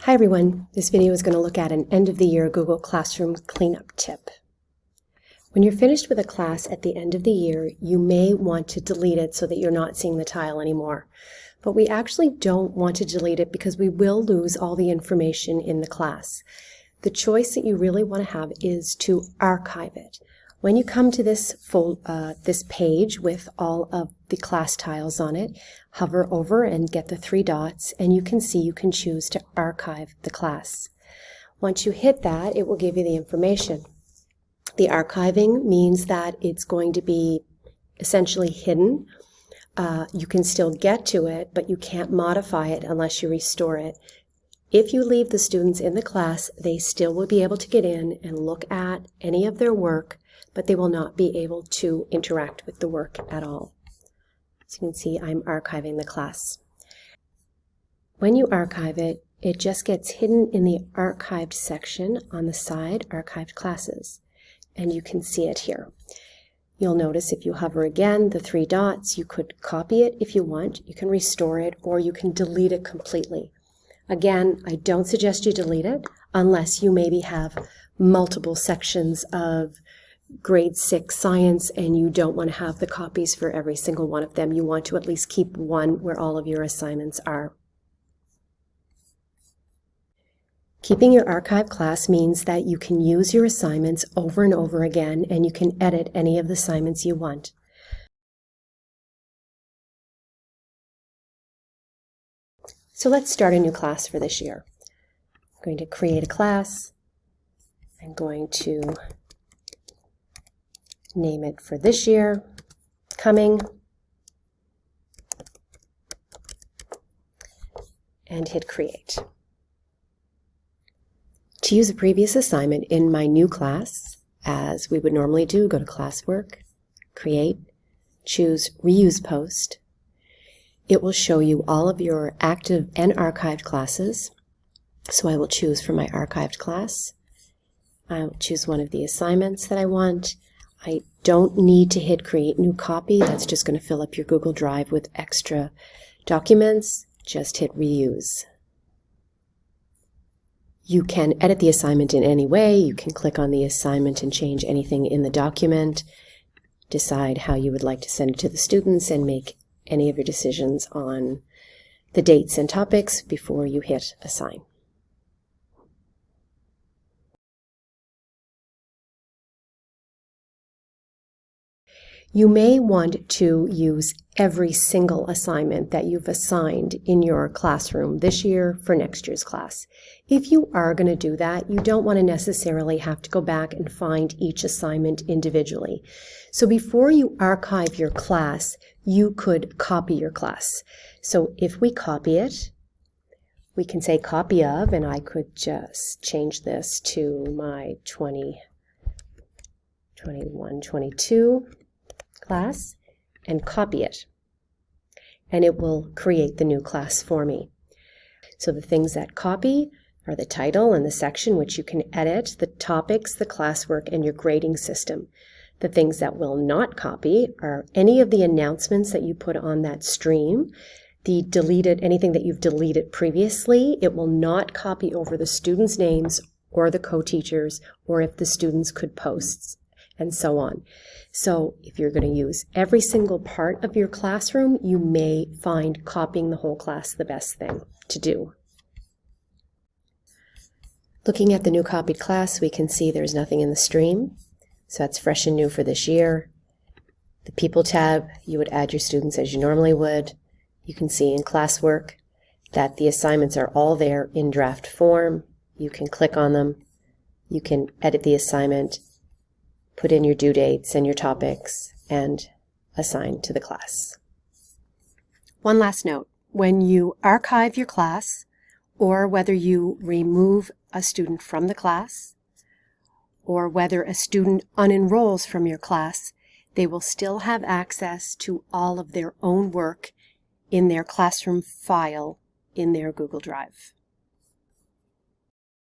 Hi everyone, this video is going to look at an end of the year Google Classroom cleanup tip. When you're finished with a class at the end of the year, you may want to delete it so that you're not seeing the tile anymore. But we actually don't want to delete it because we will lose all the information in the class. The choice that you really want to have is to archive it. When you come to this page with all of the class tiles on it, hover over and get the three dots, and you can see you can choose to archive the class. Once you hit that, it will give you the information. The archiving means that it's going to be essentially hidden. You can still get to it, but you can't modify it unless you restore it. If you leave the students in the class, they still will be able to get in and look at any of their work, but they will not be able to interact with the work at all. So you can see I'm archiving the class. When you archive it, it just gets hidden in the archived section on the side, archived classes, and you can see it here. You'll notice if you hover again, the three dots, you could copy it if you want, you can restore it, or you can delete it completely. Again, I don't suggest you delete it unless you maybe have multiple sections of grade 6 science and you don't want to have the copies for every single one of them. You want to at least keep one where all of your assignments are. Keeping your archive class means that you can use your assignments over and over again, and you can edit any of the assignments you want. So let's start a new class for this year. I'm going to create a class. I'm going to name it for this year, coming, and hit create. To use a previous assignment in my new class, as we would normally do, go to classwork, create, choose reuse post. It will show you all of your active and archived classes. So I will choose for my archived class. I'll choose one of the assignments that I want. I don't need to hit create new copy. That's just going to fill up your Google Drive with extra documents. Just hit reuse. You can edit the assignment in any way. You can click on the assignment and change anything in the document, decide how you would like to send it to the students, and make any of your decisions on the dates and topics before you hit assign. You may want to use every single assignment that you've assigned in your classroom this year for next year's class. If you are going to do that, you don't want to necessarily have to go back and find each assignment individually. So before you archive your class, you could copy your class. So if we copy it, we can say copy of, and I could just change this to my 2021-22 class and copy it, and it will create the new class for me. So the things that copy are the title and the section, which you can edit, the topics, the classwork, and your grading system. The things that will not copy are any of the announcements that you put on that stream, the deleted, anything that you've deleted previously. It will not copy over the students' names or the co-teachers, or if the students could post, and so on. So if you're going to use every single part of your classroom, you may find copying the whole class the best thing to do. Looking at the new copied class, we can see there's nothing in the stream. So that's fresh and new for this year. The People tab, you would add your students as you normally would. You can see in classwork that the assignments are all there in draft form. You can click on them. You can edit the assignment, put in your due dates and your topics, and assign to the class. One last note, when you archive your class, or whether you remove a student from the class, or whether a student unenrolls from your class, they will still have access to all of their own work in their classroom file in their Google Drive.